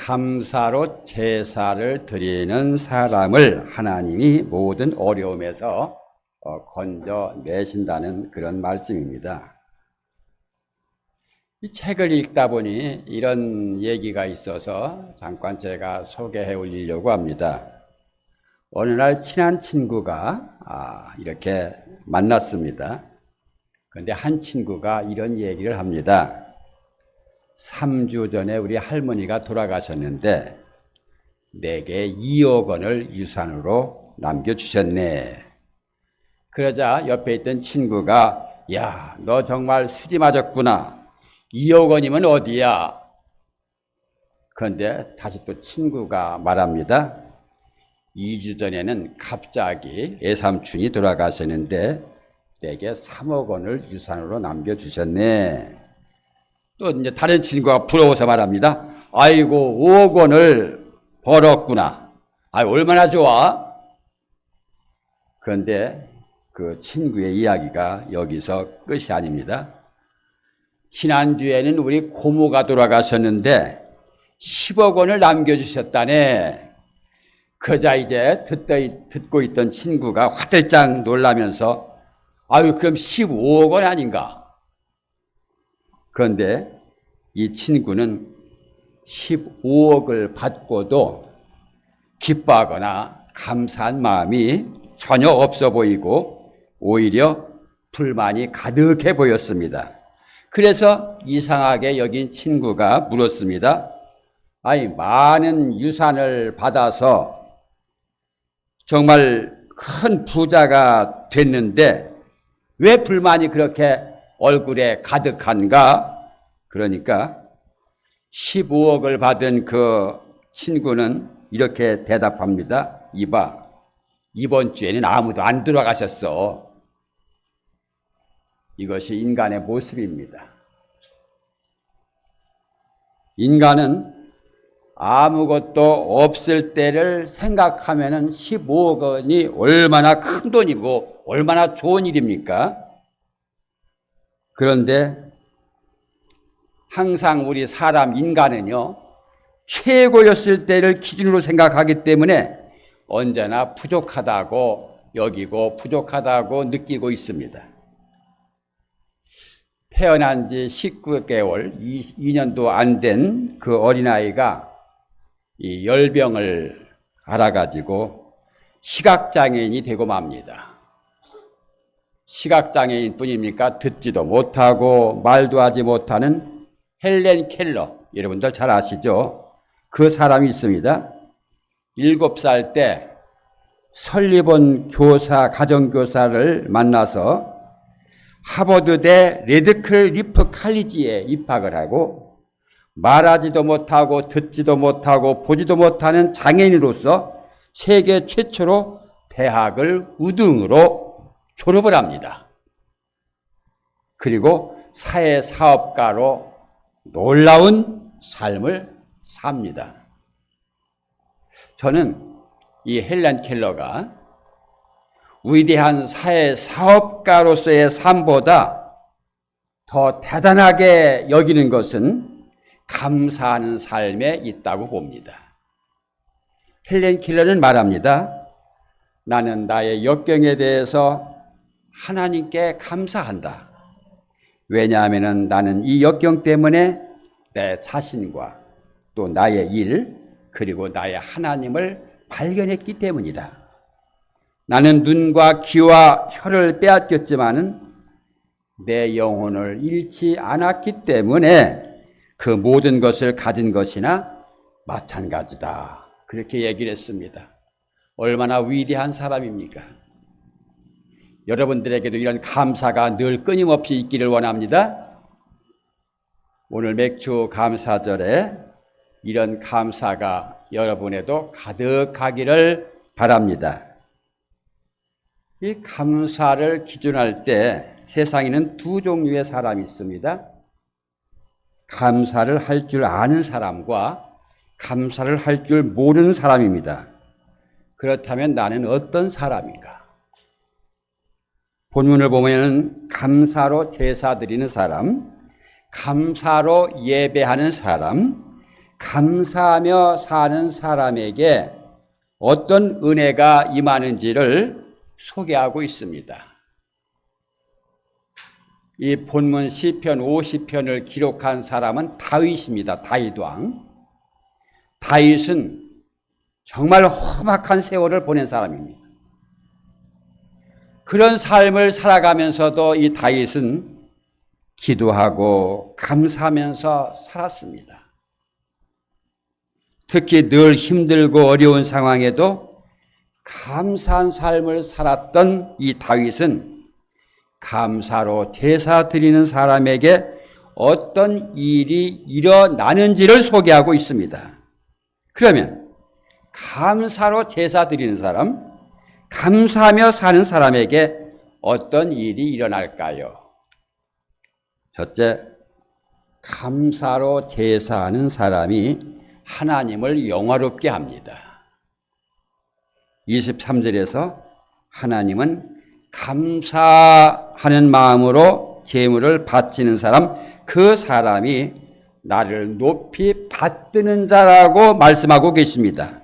감사로 제사를 드리는 사람을 하나님이 모든 어려움에서 건져내신다는 그런 말씀입니다. 이 책을 읽다 보니 이런 얘기가 있어서 잠깐 제가 소개해 올리려고 합니다. 어느 날 친한 친구가 이렇게 만났습니다. 그런데 한 친구가 이런 얘기를 합니다. 3주 전에 우리 할머니가 돌아가셨는데 내게 2억 원을 유산으로 남겨주셨네. 그러자 옆에 있던 친구가 야, 너 정말 수지 맞았구나. 2억 원이면 어디야? 그런데 다시 또 친구가 말합니다. 2주 전에는 갑자기 애삼촌이 돌아가셨는데 내게 3억 원을 유산으로 남겨주셨네. 또 이제 다른 친구가 부러워서 말합니다. 아이고 5억 원을 벌었구나. 얼마나 좋아? 그런데 그 친구의 이야기가 여기서 끝이 아닙니다. 지난주에는 우리 고모가 돌아가셨는데 10억 원을 남겨주셨다네. 그러자 이제 듣고 있던 친구가 화들짝 놀라면서 그럼 15억 원 아닌가? 그런데 이 친구는 15억을 받고도 기뻐하거나 감사한 마음이 전혀 없어 보이고 오히려 불만이 가득해 보였습니다. 그래서 이상하게 여긴 친구가 물었습니다. 많은 유산을 받아서 정말 큰 부자가 됐는데 왜 불만이 그렇게 얼굴에 가득한가? 그러니까 15억을 받은 그 친구는 이렇게 대답합니다. 이봐, 이번 주에는 아무도 안 돌아가셨어. 이것이 인간의 모습입니다. 인간은 아무것도 없을 때를 생각하면 15억 원이 얼마나 큰 돈이고 얼마나 좋은 일입니까? 그런데 항상 우리 사람 인간은요, 최고였을 때를 기준으로 생각하기 때문에 언제나 부족하다고 여기고 부족하다고 느끼고 있습니다. 태어난 지 19개월, 2년도 안 된 그 어린아이가 이 열병을 알아가지고 시각장애인이 되고 맙니다. 시각장애인 뿐입니까? 듣지도 못하고 말도 하지 못하는 헬렌 켈러, 여러분들 잘 아시죠? 그 사람이 있습니다. 7살 때 설리본 교사, 가정교사를 만나서 하버드대 레드클리프 칼리지에 입학을 하고 말하지도 못하고 듣지도 못하고 보지도 못하는 장애인으로서 세계 최초로 대학을 우등으로 졸업을 합니다. 그리고 사회사업가로 놀라운 삶을 삽니다. 저는 이 헬렌 켈러가 위대한 사회사업가로서의 삶보다 더 대단하게 여기는 것은 감사하는 삶에 있다고 봅니다. 헬렌 켈러는 말합니다. 나는 나의 역경에 대해서 하나님께 감사한다. 왜냐하면 나는 이 역경 때문에 내 자신과 또 나의 일 그리고 나의 하나님을 발견했기 때문이다. 나는 눈과 귀와 혀를 빼앗겼지만은 내 영혼을 잃지 않았기 때문에 그 모든 것을 가진 것이나 마찬가지다. 그렇게 얘기를 했습니다. 얼마나 위대한 사람입니까? 여러분들에게도 이런 감사가 늘 끊임없이 있기를 원합니다. 오늘 맥주 감사절에 이런 감사가 여러분에도 가득하기를 바랍니다. 이 감사를 기준할 때 세상에는 두 종류의 사람이 있습니다. 감사를 할 줄 아는 사람과 감사를 할 줄 모르는 사람입니다. 그렇다면 나는 어떤 사람인가? 본문을 보면 감사로 제사 드리는 사람, 감사로 예배하는 사람, 감사하며 사는 사람에게 어떤 은혜가 임하는지를 소개하고 있습니다. 이 본문 시편 50편을 기록한 사람은 다윗입니다. 다윗 왕. 다윗은 정말 험악한 세월을 보낸 사람입니다. 그런 삶을 살아가면서도 이 다윗은 기도하고 감사하면서 살았습니다. 특히 늘 힘들고 어려운 상황에도 감사한 삶을 살았던 이 다윗은 감사로 제사 드리는 사람에게 어떤 일이 일어나는지를 소개하고 있습니다. 그러면 감사로 제사 드리는 사람, 감사하며 사는 사람에게 어떤 일이 일어날까요? 첫째, 감사로 제사하는 사람이 하나님을 영화롭게 합니다. 23절에서 하나님은 감사하는 마음으로 제물을 바치는 사람, 그 사람이 나를 높이 받드는 자라고 말씀하고 계십니다.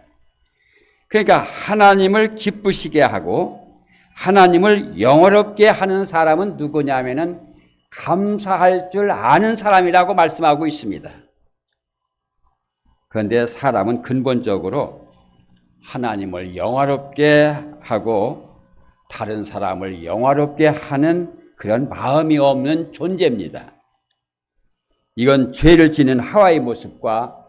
그러니까 하나님을 기쁘시게 하고 하나님을 영화롭게 하는 사람은 누구냐면은 감사할 줄 아는 사람이라고 말씀하고 있습니다. 그런데 사람은 근본적으로 하나님을 영화롭게 하고 다른 사람을 영화롭게 하는 그런 마음이 없는 존재입니다. 이건 죄를 지는 하와의 모습과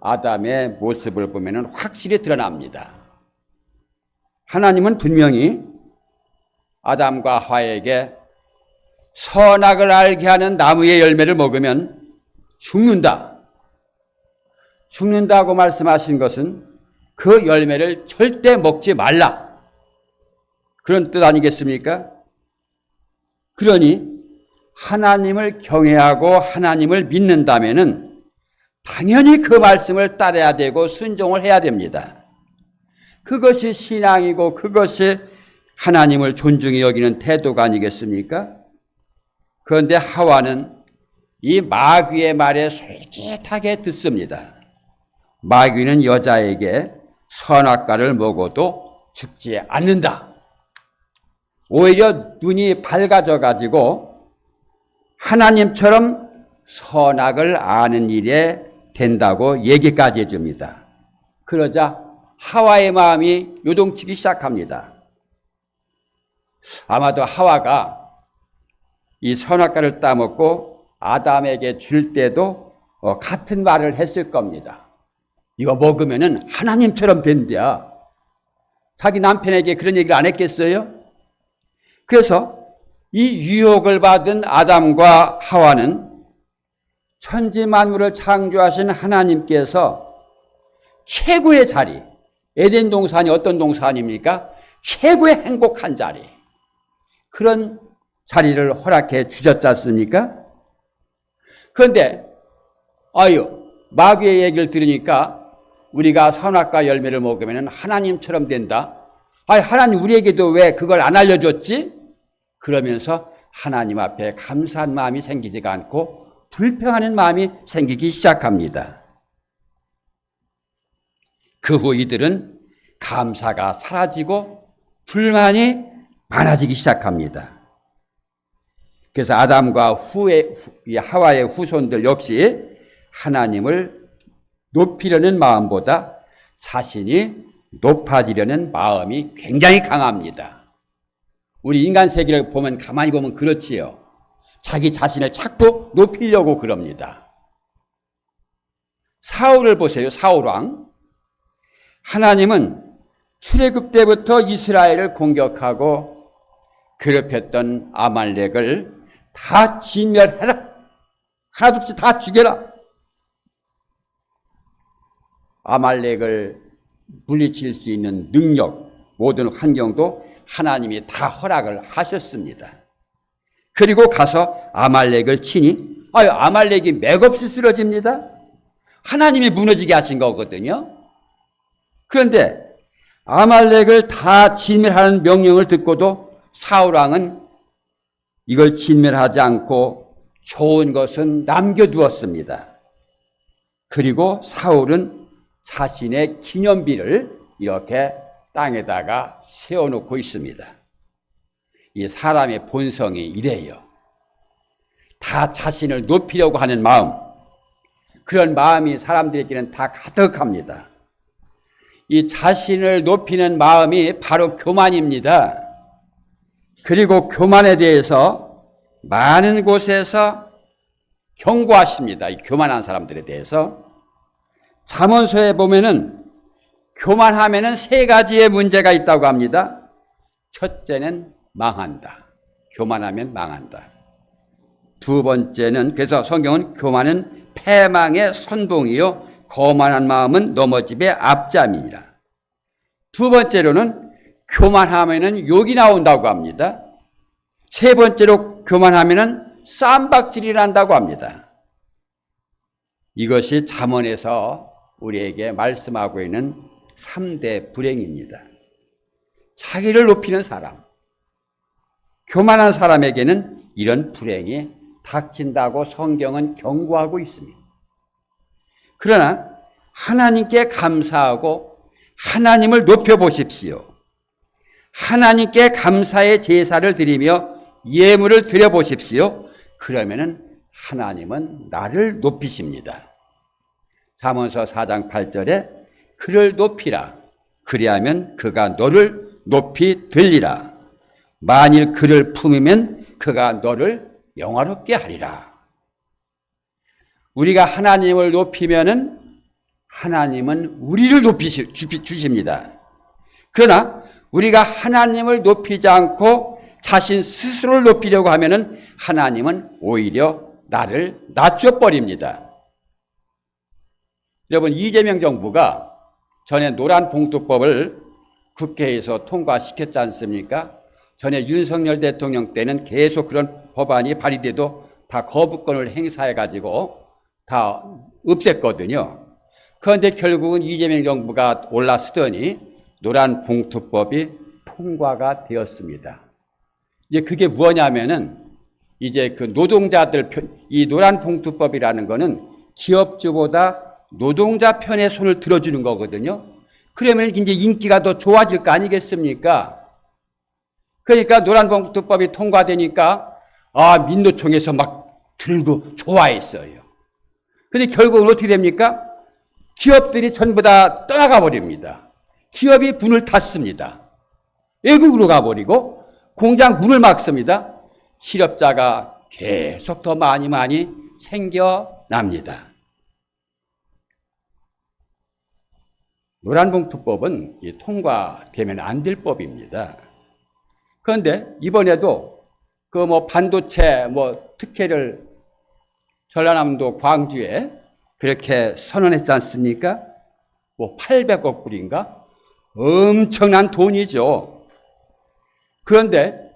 아담의 모습을 보면 확실히 드러납니다. 하나님은 분명히 아담과 하와에게 선악을 알게 하는 나무의 열매를 먹으면 죽는다고 말씀하신 것은 그 열매를 절대 먹지 말라, 그런 뜻 아니겠습니까? 그러니 하나님을 경외하고 하나님을 믿는다면은 당연히 그 말씀을 따라야 되고 순종을 해야 됩니다. 그것이 신앙이고 그것이 하나님을 존중히 여기는 태도가 아니겠습니까? 그런데 하와는 이 마귀의 말에 솔깃하게 듣습니다. 마귀는 여자에게 선악과를 먹어도 죽지 않는다. 오히려 눈이 밝아져 가지고 하나님처럼 선악을 아는 일에 된다고 얘기까지 해줍니다. 그러자 하와의 마음이 요동치기 시작합니다. 아마도 하와가 이 선악과를 따먹고 아담에게 줄 때도 같은 말을 했을 겁니다. 이거 먹으면은 하나님처럼 된다. 자기 남편에게 그런 얘기를 안 했겠어요? 그래서 이 유혹을 받은 아담과 하와는 천지 만물을 창조하신 하나님께서 최고의 자리, 에덴 동산이 어떤 동산입니까? 최고의 행복한 자리, 그런 자리를 허락해 주셨지 않습니까? 그런데 마귀의 얘기를 들으니까 우리가 선악과 열매를 먹으면 하나님처럼 된다. 하나님 우리에게도 왜 그걸 안 알려줬지? 그러면서 하나님 앞에 감사한 마음이 생기지가 않고 불평하는 마음이 생기기 시작합니다. 그 후 이들은 감사가 사라지고 불만이 많아지기 시작합니다. 그래서 아담과 하와의 후손들 역시 하나님을 높이려는 마음보다 자신이 높아지려는 마음이 굉장히 강합니다. 우리 인간 세계를 보면 가만히 보면 그렇지요. 자기 자신을 자꾸 높이려고 그럽니다. 사울을 보세요. 사울 왕. 하나님은 출애굽 때부터 이스라엘을 공격하고 괴롭혔던 아말렉을 다 진멸해라. 하나도 없이 다 죽여라. 아말렉을 물리칠 수 있는 능력, 모든 환경도 하나님이 다 허락을 하셨습니다. 그리고 가서 아말렉을 치니 아말렉이 맥없이 쓰러집니다. 하나님이 무너지게 하신 거거든요. 그런데 아말렉을 다 진멸하는 명령을 듣고도 사울왕은 이걸 진멸하지 않고 좋은 것은 남겨두었습니다. 그리고 사울은 자신의 기념비를 이렇게 땅에다가 세워놓고 있습니다. 이 사람의 본성이 이래요. 다 자신을 높이려고 하는 마음, 그런 마음이 사람들에게는 다 가득합니다. 이 자신을 높이는 마음이 바로 교만입니다. 그리고 교만에 대해서 많은 곳에서 경고하십니다. 이 교만한 사람들에 대해서. 잠언서에 보면은 교만하면은 세 가지의 문제가 있다고 합니다. 첫째는 망한다. 교만하면 망한다. 두 번째는, 그래서 성경은 교만은 패망의 선봉이요 거만한 마음은 넘어짐의 앞잠이니라. 두 번째로는 교만하면은 욕이 나온다고 합니다. 세 번째로 교만하면은 쌈박질이 난다고 합니다. 이것이 잠언에서 우리에게 말씀하고 있는 3대 불행입니다. 자기를 높이는 사람, 교만한 사람에게는 이런 불행이 닥친다고 성경은 경고하고 있습니다. 그러나 하나님께 감사하고 하나님을 높여보십시오. 하나님께 감사의 제사를 드리며 예물을 드려보십시오. 그러면은 하나님은 나를 높이십니다. 잠언서 4장 8절에 그를 높이라. 그리하면 그가 너를 높이 들리라. 만일 그를 품으면 그가 너를 영화롭게 하리라. 우리가 하나님을 높이면은 하나님은 우리를 주십니다. 그러나 우리가 하나님을 높이지 않고 자신 스스로를 높이려고 하면은 하나님은 오히려 나를 낮춰버립니다. 여러분, 이재명 정부가 전에 노란봉투법을 국회에서 통과시켰지 않습니까? 전에 윤석열 대통령 때는 계속 그런 법안이 발의돼도 다 거부권을 행사해가지고 다 없앴거든요. 그런데 결국은 이재명 정부가 올라서더니 노란봉투법이 통과가 되었습니다. 이제 그게 뭐냐면은 이제 그 노동자들 이 노란봉투법이라는 거는 기업주보다 노동자 편의 손을 들어주는 거거든요. 그러면 이제 인기가 더 좋아질 거 아니겠습니까? 그러니까 노란봉투법이 통과되니까 민노총에서 막 들고 좋아했어요. 근데 결국은 어떻게 됩니까? 기업들이 전부 다 떠나가 버립니다. 기업이 분을 탔습니다. 외국으로 가버리고 공장 문을 막습니다. 실업자가 계속 더 많이 생겨납니다. 노란봉투법은 통과되면 안 될 법입니다. 그런데 이번에도 그 반도체 특혜를 전라남도 광주에 그렇게 선언했지 않습니까? 800억 불인가? 엄청난 돈이죠. 그런데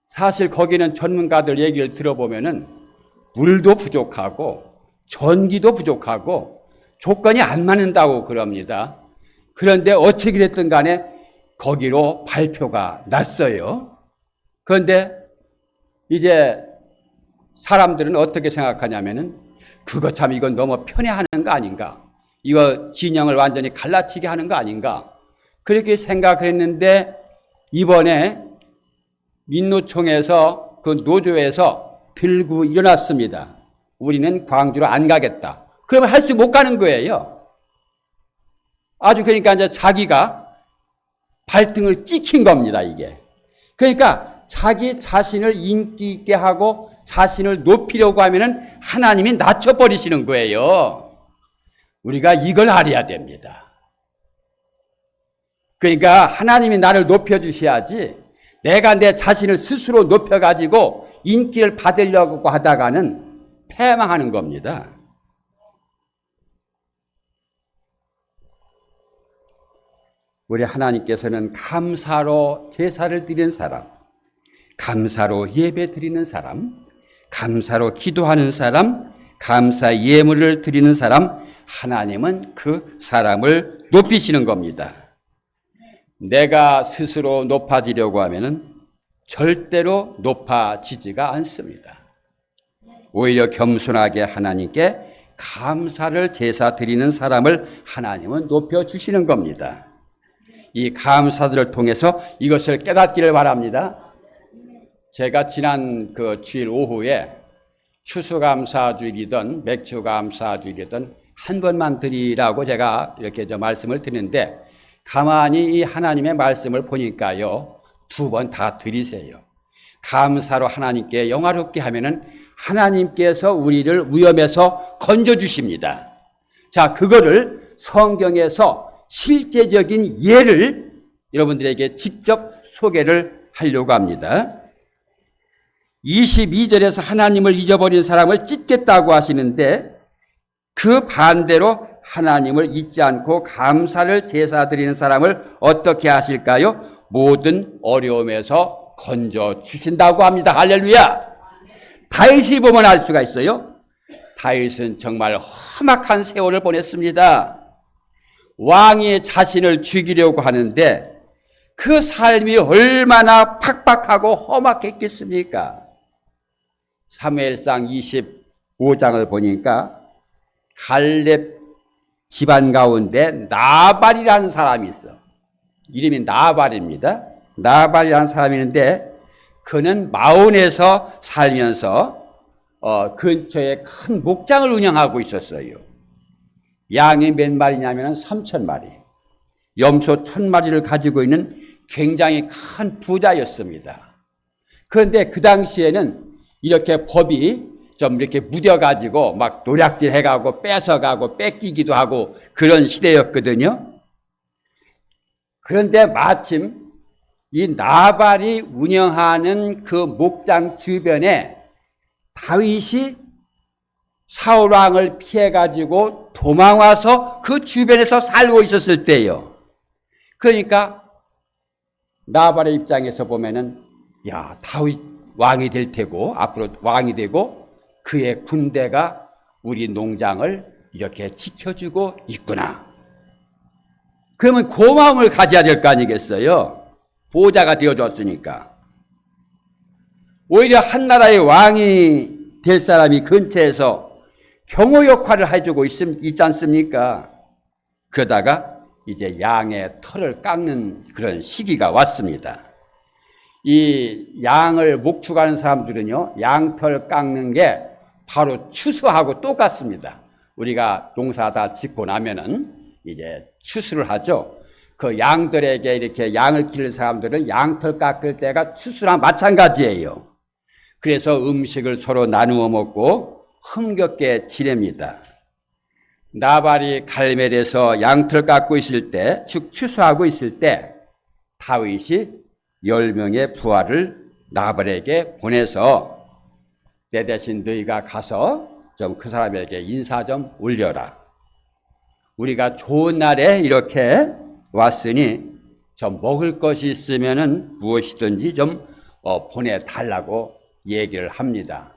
사실 거기는 전문가들 얘기를 들어보면은 물도 부족하고 전기도 부족하고 조건이 안 맞는다고 그럽니다. 그런데 어떻게 됐든 간에 거기로 발표가 났어요. 그런데 이제 사람들은 어떻게 생각하냐면은 그거 참 이건 너무 편애하는 거 아닌가? 이거 진영을 완전히 갈라치게 하는 거 아닌가? 그렇게 생각을 했는데 이번에 민노총에서 그 노조에서 들고 일어났습니다. 우리는 광주로 안 가겠다. 그러면 할 수 못 가는 거예요. 아주 그러니까 이제 자기가 발등을 찍힌 겁니다, 이게. 그러니까 자기 자신을 인기 있게 하고 자신을 높이려고 하면은 하나님이 낮춰버리시는 거예요. 우리가 이걸 알아야 됩니다. 그러니까 하나님이 나를 높여주셔야지 내가 내 자신을 스스로 높여가지고 인기를 받으려고 하다가는 패망하는 겁니다. 우리 하나님께서는 감사로 제사를 드리는 사람, 감사로 예배 드리는 사람, 감사로 기도하는 사람, 감사 예물을 드리는 사람, 하나님은 그 사람을 높이시는 겁니다. 내가 스스로 높아지려고 하면은 절대로 높아지지가 않습니다. 오히려 겸손하게 하나님께 감사를 제사 드리는 사람을 하나님은 높여주시는 겁니다. 이 감사들을 통해서 이것을 깨닫기를 바랍니다. 제가 지난 그 주일 오후에 추수감사주일이든 맥주감사주일이든 한 번만 드리라고 제가 이렇게 말씀을 드리는데, 가만히 이 하나님의 말씀을 보니까요, 2번 다 드리세요. 감사로 하나님께 영화롭게 하면은 하나님께서 우리를 위험에서 건져주십니다. 자, 그거를 성경에서 실제적인 예를 여러분들에게 직접 소개를 하려고 합니다. 22절에서 하나님을 잊어버린 사람을 찢겠다고 하시는데, 그 반대로 하나님을 잊지 않고 감사를 제사 드리는 사람을 어떻게 하실까요? 모든 어려움에서 건져주신다고 합니다. 할렐루야! 다윗이 보면 알 수가 있어요. 다윗은 정말 험악한 세월을 보냈습니다. 왕이 자신을 죽이려고 하는데 그 삶이 얼마나 팍팍하고 험악했겠습니까? 사무엘상 25장을 보니까 갈렙 집안 가운데 나발이라는 사람이 있어. 이름이 나발입니다. 나발이라는 사람이 있는데 그는 마온에서 살면서 근처에 큰 목장을 운영하고 있었어요. 양이 몇 마리냐면 3,000마리, 염소 1,000마리를 가지고 있는 굉장히 큰 부자였습니다. 그런데 그 당시에는 이렇게 법이 좀 이렇게 무뎌가지고 막 노략질 해가고 뺏어가고 뺏기기도 하고 그런 시대였거든요. 그런데 마침 이 나발이 운영하는 그 목장 주변에 다윗이 사울 왕을 피해가지고 도망와서 그 주변에서 살고 있었을 때예요. 그러니까 나발의 입장에서 보면은, 야, 다윗 왕이 될 테고 앞으로 왕이 되고 그의 군대가 우리 농장을 이렇게 지켜주고 있구나. 그러면 고마움을 가져야 될 거 아니겠어요? 보호자가 되어줬으니까. 오히려 한 나라의 왕이 될 사람이 근처에서 경호 역할을 해주고 있지 않습니까? 그러다가 이제 양의 털을 깎는 그런 시기가 왔습니다. 이 양을 목축하는 사람들은요, 양털 깎는 게 바로 추수하고 똑같습니다. 우리가 농사 다 짓고 나면은 이제 추수를 하죠. 그 양들에게 이렇게 양을 기르는 사람들은 양털 깎을 때가 추수랑 마찬가지예요. 그래서 음식을 서로 나누어 먹고 흥겹게 지냅니다. 나발이 갈멜에서 양털 깎고 있을 때, 즉 추수하고 있을 때 다윗이 10명의 부하를 나발에게 보내서 내 대신 너희가 가서 좀 그 사람에게 인사 좀 올려라. 우리가 좋은 날에 이렇게 왔으니 좀 먹을 것이 있으면은 무엇이든지 좀 보내달라고 얘기를 합니다.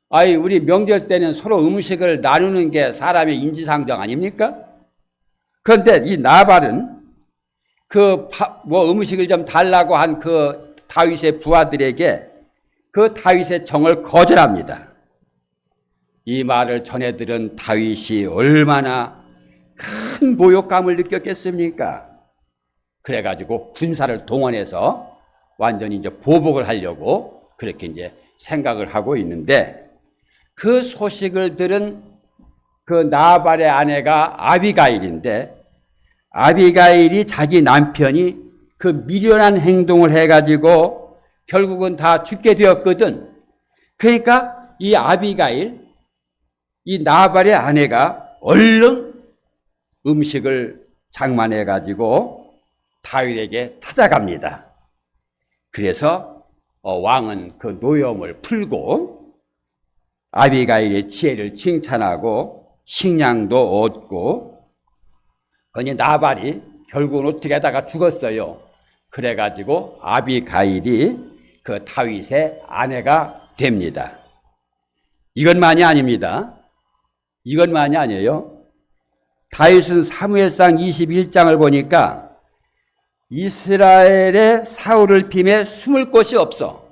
아이, 우리 명절 때는 서로 음식을 나누는 게 사람의 인지상정 아닙니까? 그런데 이 나발은 음식을 좀 달라고 한 그 다윗의 부하들에게 그 다윗의 정을 거절합니다. 이 말을 전해들은 다윗이 얼마나 큰 모욕감을 느꼈겠습니까? 그래가지고 군사를 동원해서 완전히 이제 보복을 하려고 그렇게 이제 생각을 하고 있는데, 그 소식을 들은 그 나발의 아내가 아비가일인데, 아비가일이 자기 남편이 그 미련한 행동을 해가지고 결국은 다 죽게 되었거든. 그러니까 이 아비가일, 이 나발의 아내가 얼른 음식을 장만해가지고 다윗에게 찾아갑니다. 그래서 왕은 그 노여움을 풀고 아비가일의 지혜를 칭찬하고 식량도 얻고, 그러니 나발이 결국은 어떻게 하다가 죽었어요. 그래가지고 아비가일이 그 다윗의 아내가 됩니다. 이것만이 아닙니다. 이것만이 아니에요. 다윗은 사무엘상 21장을 보니까 이스라엘의 사울을 빔에 숨을 곳이 없어.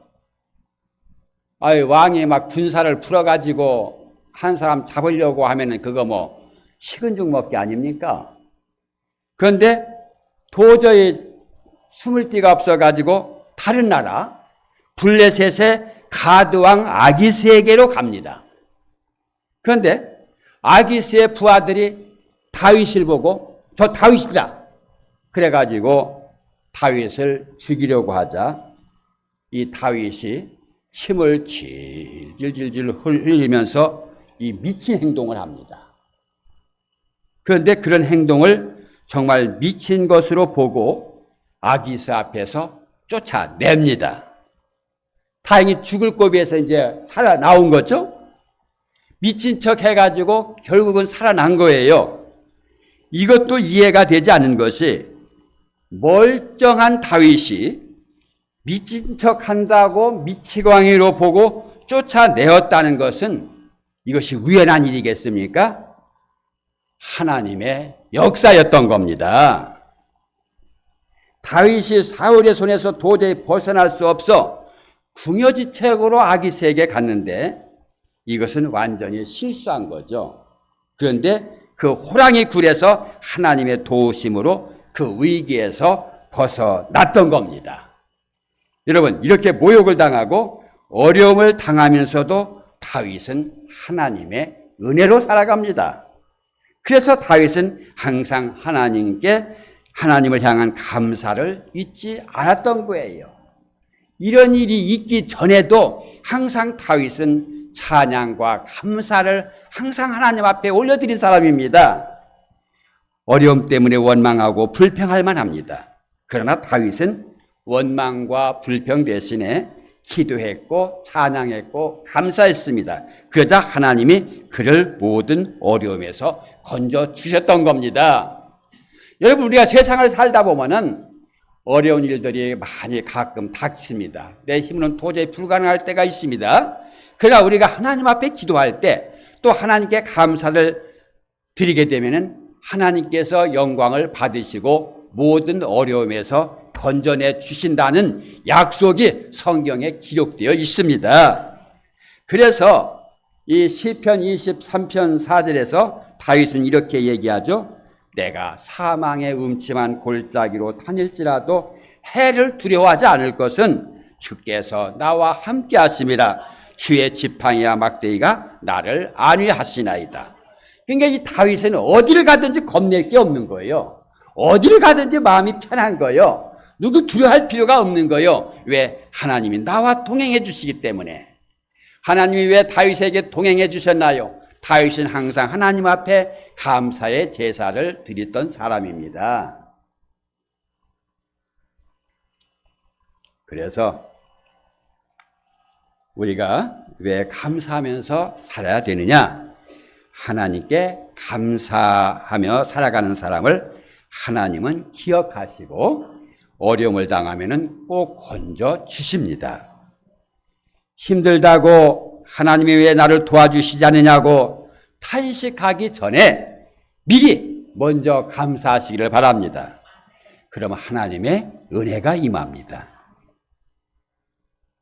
왕이 막 군사를 풀어가지고 한 사람 잡으려고 하면은 그거 뭐 식은 죽 먹기 아닙니까? 그런데 도저히 숨을 데가 없어가지고 다른 나라 블레셋의 가드왕 아기스에게로 갑니다. 그런데 아기스의 부하들이 다윗을 보고 저 다윗이다. 그래가지고 다윗을 죽이려고 하자 이 다윗이 침을 질질질질 흘리면서 이 미친 행동을 합니다. 그런데 그런 행동을 정말 미친 것으로 보고 아기스 앞에서 쫓아냅니다. 다행히 죽을 고비에서 이제 살아나온 거죠. 미친 척 해가지고 결국은 살아난 거예요. 이것도 이해가 되지 않는 것이 멀쩡한 다윗이 미친 척 한다고 미치광이로 보고 쫓아내었다는 것은 이것이 우연한 일이겠습니까? 하나님의 역사였던 겁니다. 다윗이 사울의 손에서 도저히 벗어날 수 없어 궁여지책으로 아기스에게 갔는데 이것은 완전히 실수한 거죠. 그런데 그 호랑이 굴에서 하나님의 도우심으로 그 위기에서 벗어났던 겁니다. 여러분, 이렇게 모욕을 당하고 어려움을 당하면서도 다윗은 하나님의 은혜로 살아갑니다. 그래서 다윗은 항상 하나님을 향한 감사를 잊지 않았던 거예요. 이런 일이 있기 전에도 항상 다윗은 찬양과 감사를 항상 하나님 앞에 올려드린 사람입니다. 어려움 때문에 원망하고 불평할 만합니다. 그러나 다윗은 원망과 불평 대신에 기도했고 찬양했고 감사했습니다. 그러자 하나님이 그를 모든 어려움에서 건져주셨던 겁니다. 여러분, 우리가 세상을 살다 보면은 어려운 일들이 많이 가끔 닥칩니다. 내 힘으로는 도저히 불가능할 때가 있습니다. 그러나 우리가 하나님 앞에 기도할 때 또 하나님께 감사를 드리게 되면은 하나님께서 영광을 받으시고 모든 어려움에서 건져내 주신다는 약속이 성경에 기록되어 있습니다. 그래서 이 시편 23편 4절에서 다윗은 이렇게 얘기하죠. 내가 사망의 음침한 골짜기로 다닐지라도 해를 두려워하지 않을 것은 주께서 나와 함께 하심이라. 주의 지팡이와 막대기가 나를 안위하시나이다. 그러니까 이 다윗은 어디를 가든지 겁낼 게 없는 거예요. 어디를 가든지 마음이 편한 거예요. 누구 두려워할 필요가 없는 거예요. 왜? 하나님이 나와 동행해 주시기 때문에. 하나님이 왜 다윗에게 동행해 주셨나요? 다윗은 항상 하나님 앞에 감사의 제사를 드렸던 사람입니다. 그래서 우리가 왜 감사하면서 살아야 되느냐? 하나님께 감사하며 살아가는 사람을 하나님은 기억하시고 어려움을 당하면 꼭 건져 주십니다. 힘들다고 하나님이 왜 나를 도와주시지 않느냐고 탄식하기 전에 미리 먼저 감사하시기를 바랍니다. 그러면 하나님의 은혜가 임합니다.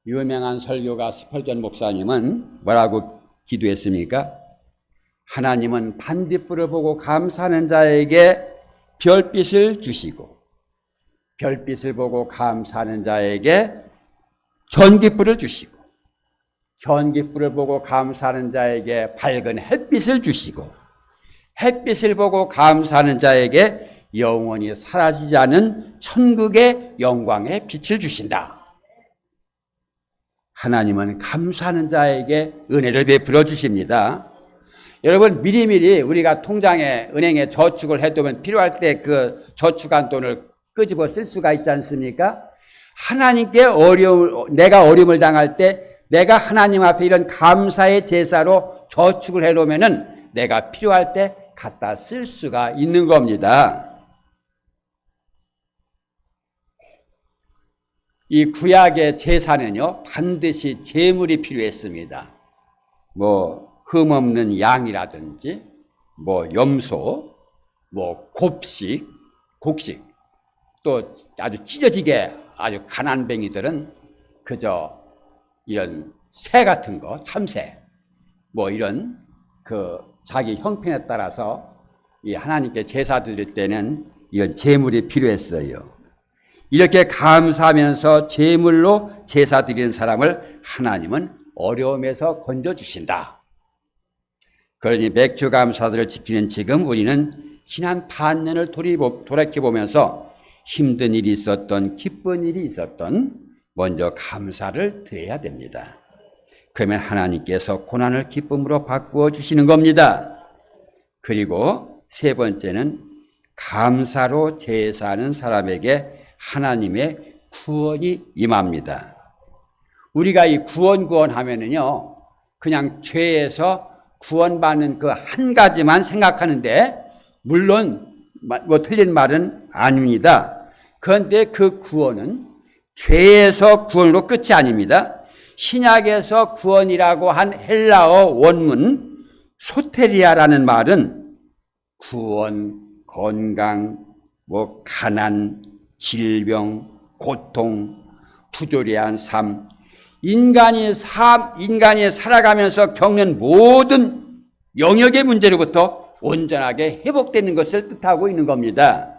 유명한 설교가 스펄전 목사님은 뭐라고 기도했습니까? 하나님은 반딧불을 보고 감사하는 자에게 별빛을 주시고 별빛을 보고 감사하는 자에게 전깃불을 주시고 전깃불을 보고 감사하는 자에게 밝은 햇빛을 주시고 햇빛을 보고 감사하는 자에게 영원히 사라지지 않은 천국의 영광의 빛을 주신다. 하나님은 감사하는 자에게 은혜를 베풀어 주십니다. 여러분, 미리미리 우리가 통장에 은행에 저축을 해두면 필요할 때 그 저축한 돈을 끄집어 쓸 수가 있지 않습니까? 하나님께 내가 어려움을 당할 때 내가 하나님 앞에 이런 감사의 제사로 저축을 해놓으면은 내가 필요할 때 갖다 쓸 수가 있는 겁니다. 이 구약의 제사는요, 반드시 제물이 필요했습니다. 뭐 흠없는 양이라든지 염소, 곡식, 또 아주 찢어지게 아주 가난뱅이들은 그저 이런 새 같은 거, 참새, 이런 자기 형편에 따라서 이 하나님께 제사 드릴 때는 이런 제물이 필요했어요. 이렇게 감사하면서 제물로 제사 드리는 사람을 하나님은 어려움에서 건져주신다. 그러니 맥주 감사들을 지키는 지금 우리는 지난 반년을 돌이켜보면서 힘든 일이 있었던 기쁜 일이 있었던 먼저 감사를 드려야 됩니다. 그러면 하나님께서 고난을 기쁨으로 바꾸어 주시는 겁니다. 그리고 세 번째는 감사로 제사하는 사람에게 하나님의 구원이 임합니다. 우리가 이 구원 하면은요, 그냥 죄에서 구원받는 그 한 가지만 생각하는데, 물론 뭐 틀린 말은 아닙니다. 그런데 그 구원은 죄에서 구원으로 끝이 아닙니다. 신약에서 구원이라고 한 헬라어 원문 소테리아라는 말은 구원, 건강, 가난, 질병, 고통, 부조리한 삶, 인간이 살아가면서 겪는 모든 영역의 문제로부터 온전하게 회복되는 것을 뜻하고 있는 겁니다.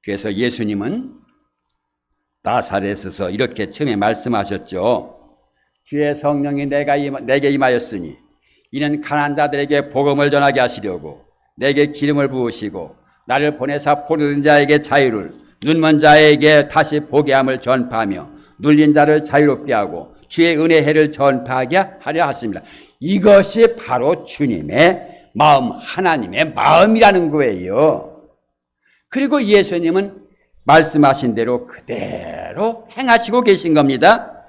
그래서 예수님은 나사렛에서 이렇게 처음에 말씀하셨죠. 주의 성령이 내게 임하였으니 이는 가난한 자들에게 복음을 전하게 하시려고 내게 기름을 부으시고 나를 보내사 포로된 자에게 자유를, 눈먼 자에게 다시 보게 함을 전파하며 눌린 자를 자유롭게 하고 주의 은혜의 해를 전파하게 하려 하십니다. 이것이 바로 주님의 마음, 하나님의 마음이라는 거예요. 그리고 예수님은 말씀하신 대로 그대로 행하시고 계신 겁니다.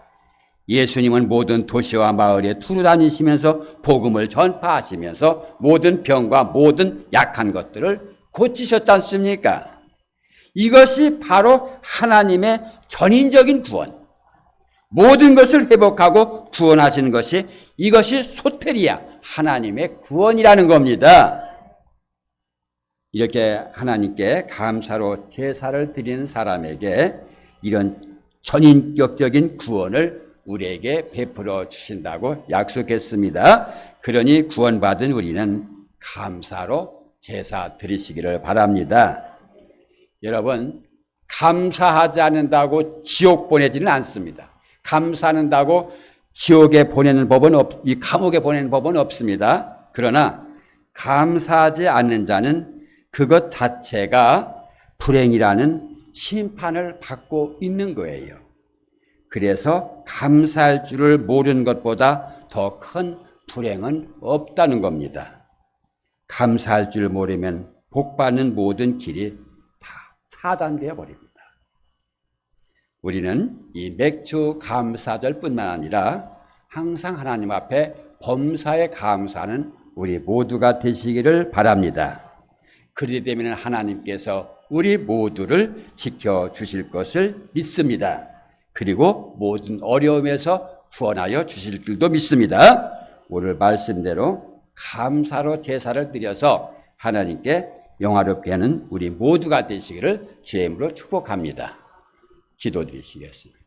예수님은 모든 도시와 마을에 두루 다니시면서 복음을 전파하시면서 모든 병과 모든 약한 것들을 고치셨지 않습니까? 이것이 바로 하나님의 전인적인 구원, 모든 것을 회복하고 구원하시는 것이, 이것이 소테리아, 하나님의 구원이라는 겁니다. 이렇게 하나님께 감사로 제사를 드리는 사람에게 이런 전인격적인 구원을 우리에게 베풀어 주신다고 약속했습니다. 그러니 구원받은 우리는 감사로 제사 드리시기를 바랍니다. 여러분, 감사하지 않는다고 지옥 보내지는 않습니다. 감사한다고 지옥에 보내는 법은 이 감옥에 보내는 법은 없습니다. 그러나 감사하지 않는 자는 그것 자체가 불행이라는 심판을 받고 있는 거예요. 그래서 감사할 줄을 모르는 것보다 더 큰 불행은 없다는 겁니다. 감사할 줄 모르면 복받는 모든 길이 다 차단되어 버립니다. 우리는 이 맥주 감사절뿐만 아니라 항상 하나님 앞에 범사에 감사하는 우리 모두가 되시기를 바랍니다. 그리 되면 하나님께서 우리 모두를 지켜주실 것을 믿습니다. 그리고 모든 어려움에서 구원하여 주실 줄도 믿습니다. 오늘 말씀대로 감사로 제사를 드려서 하나님께 영화롭게 하는 우리 모두가 되시기를 주의 이름으로 축복합니다. 기도드리시겠습니다.